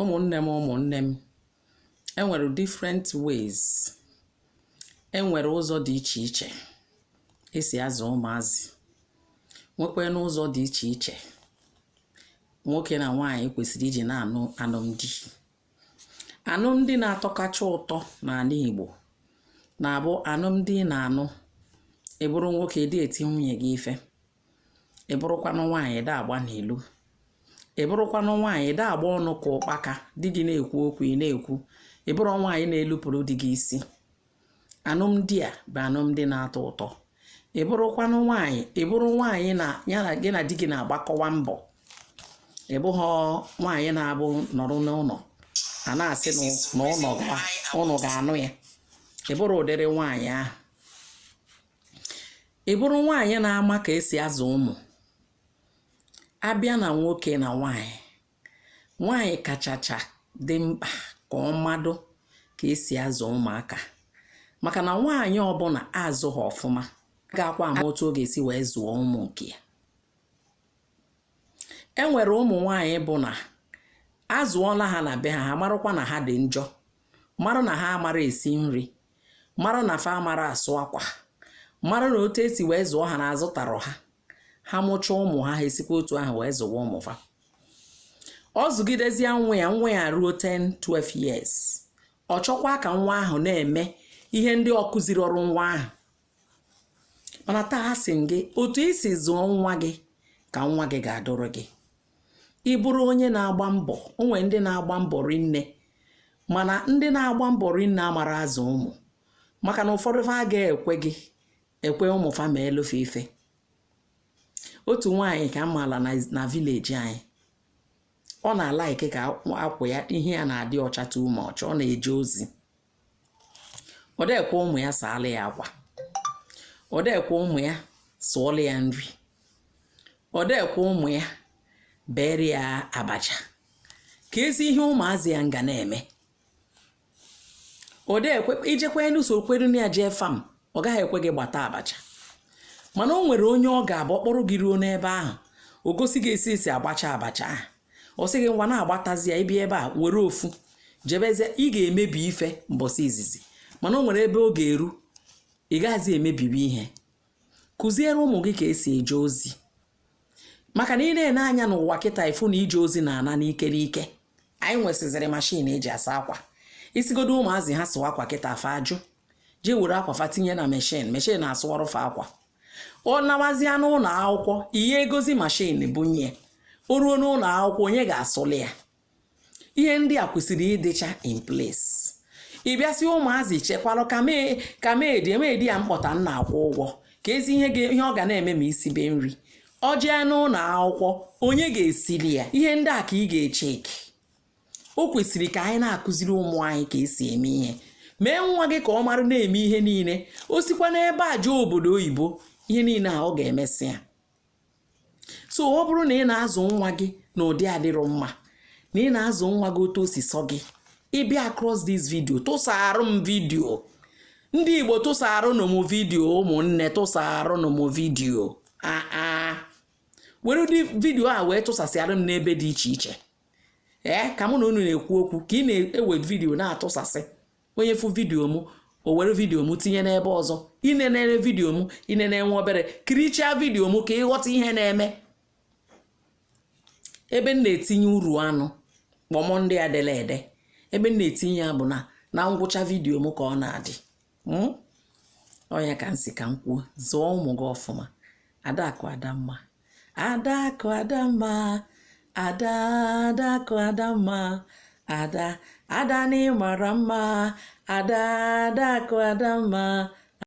ụmụnne m enwere different ways, enwere ụzọ dị iche iche esi azụ ụmụazị. Nwekwe n'ụzọ dị iche iche nwoke na nwaanyị kwesịrị iji na-anụ alụmdi na-atọkacha ụtọ n'ala Igbo na-abụ alụmdi na-anụ ịbụrụ nwoke dị eti nwunye gị ife, ịbụrụkwanụ nwaanyị dị agba n'ilu, ịbụrụkwanụ nwaanyị dị agba ọnụ ka ụkpaka di gị na-ekwu okwu ị na-ekwu, ịbụrụ nwaanyị na-elupụrụ di gị isi. Alụmdi a bụ alụmdi na-atọ ụtọ. Ịbụrụkwanụ nwaanyị, ịbụrụ nwaanyị na ya na gị na di gị na-agbakọwa mbọ, ịbụghọ nwaanyị na-abụ nọrọ n'ụlọ a na-asị na ụnọ ga-anụ ya. Ịbụrụ ụdịrị nwaanyị ahụ. Ịbụrụ nwaanyị na-ama ka esi azụ ụmụ. Abịa na nwoke na nwaanyị, nwaanyị kachacha dị mkpa ka ọ mmadụ ka esi azụ ụmụaka, maka na nwaanyị ọbụla azụghị ọfụma ga-akwa ama otu ọ ga-esi wee zụọ ụmụ nke ya. Enwere ụmụ nwaanyị bụ na azụọla ha na be ha, ha marụkwa na ha dị njọ, marụ na ha amara esi nri, marụ na fa amara asụ akwa, marụ na otu esi wee zụọ ha na azụtara ha mụcha ụmụ ha esikwa otu ahụ wee zụwa ụmụ fa. Ọ zụgidezie nwa ya ruo 10-12 years, ọ chọkwa ka nwa ahụ na-eme ihe ndị ọ kụziri ọrụ nwa ahụ. Mana taa sị m gị, otu isi zụọ nwa gị ka nwa gị ga-adụrụ gị. Ị bụrụ onye na-agba mbọ, onwe ndị na-agba mbọ rinne, mana ndị na-agba mbọ rinne amara azụ ụmụ, maka na ụfọdụ fa ga-ekwe gị ekwe ụmụ fa ma elufe ife. Otu nwaanyị ka m maara na vileji anyị, ọ na-alaike ka akwụ ya ihe ya na-adị ọcha too much, ọ na-eje ozi. Ọ dekwe ụmụ ya saala ya akwa, ọ dekwe ụmụ ya sụọla ya nri, ọ dekwe ụmụ ya bere ya abacha. Ka ezi ihe ụmụazị ya nga na-eme. Ọ dekwe ijekwa n'ụsọ kweru na ya jee fam, ọ gaghị ekwe gị gbata abacha. Mana o nwere onye ọ ga-abụ kpọrọ gị ruo n'ebe ahụ, o gosi gị esi agbacha abacha ahụ. Ọ sị gị ngwa na-agbatazi ya ibi ebe a were ofu jebezie, ị ga-emebi ife mbọsị izizi, mana o nwere ebe ọ ga-eru ị gaghịzi emebibi ihe. Kụziere ụmụ gị ka esi eje ozi, maka na ị na-ene anya n'ụwa kịta ifu na ije ozi na-ana n'ike n'ike. Anyị nwesịzịrị mashin eji asa akwa. Isigodo ụmụazị ha sụwa akwa kịta fa ajụ, jee were akwa fa tinye na meshin na-asụwarụ fa akwa. Ọ nawazịa n'ụlọ akwụkwọ, ihe egozi mashin bunye, o ruo n'ụlọ akwụkwọ onye ga-asụli ya. Ihe ndị a kwesịrị ịdịcha in place. Ị bịasị ụmụazị chekwalụ ka emedi ya mkpọta nna akwụ ụgwọ, ka ezi ihe ọ ga na-eme ma isi be nri. Ọ jee n'ụlọ akwụkwọ, onye ga-esili ya. Ihe ndị a ka ị ga-echeki. O kwesịrị ka anyị na-akụziri ụmụ anyị ka esi eme ihe. Mee nwa gị ka ọ mara na-eme ihe niile. O sikwa n'ebe a jee obodo oyibo, ihe niile a ọ ga-emesị ya. So ọ bụrụ na ị na-azụ nwa gị na ụdị adịrọ mma, na ị na-azụ nwa gị otu o si sọ gị, ịbịa across this video, tụsaarụ m vidio. Ndị Igbo tụsaarụ nụ m vidio, ụmụnne tụsaarụ nụ m vidio. Were ụdị vidio a wee tụsasịara m n'ebe dị iche iche. Ka mụ na unu na-ekwu okwu ka ị na-ewe vidio na-atụsasị. Onye fụ vidio m, o were vidio m tinye n'ebe ọzọ. Inenere vidio m, inene nwa obere, kirichaa vidio m ka ịghọta ihe na-eme. Ebe m na-etinye uru anụ kpọmọ ndị adịla ede, ebe m na-etinye ya bụ na ngwụcha vidio m ka ọ na-adị. Ọnya ka nsi ka m kwuo, zụọ ụmụ gị ọfụma. Adakụ Adamma, Adakụ Adamma, Adakụ Adamma, Ada n'ịmara mma, Adakụ Adamma.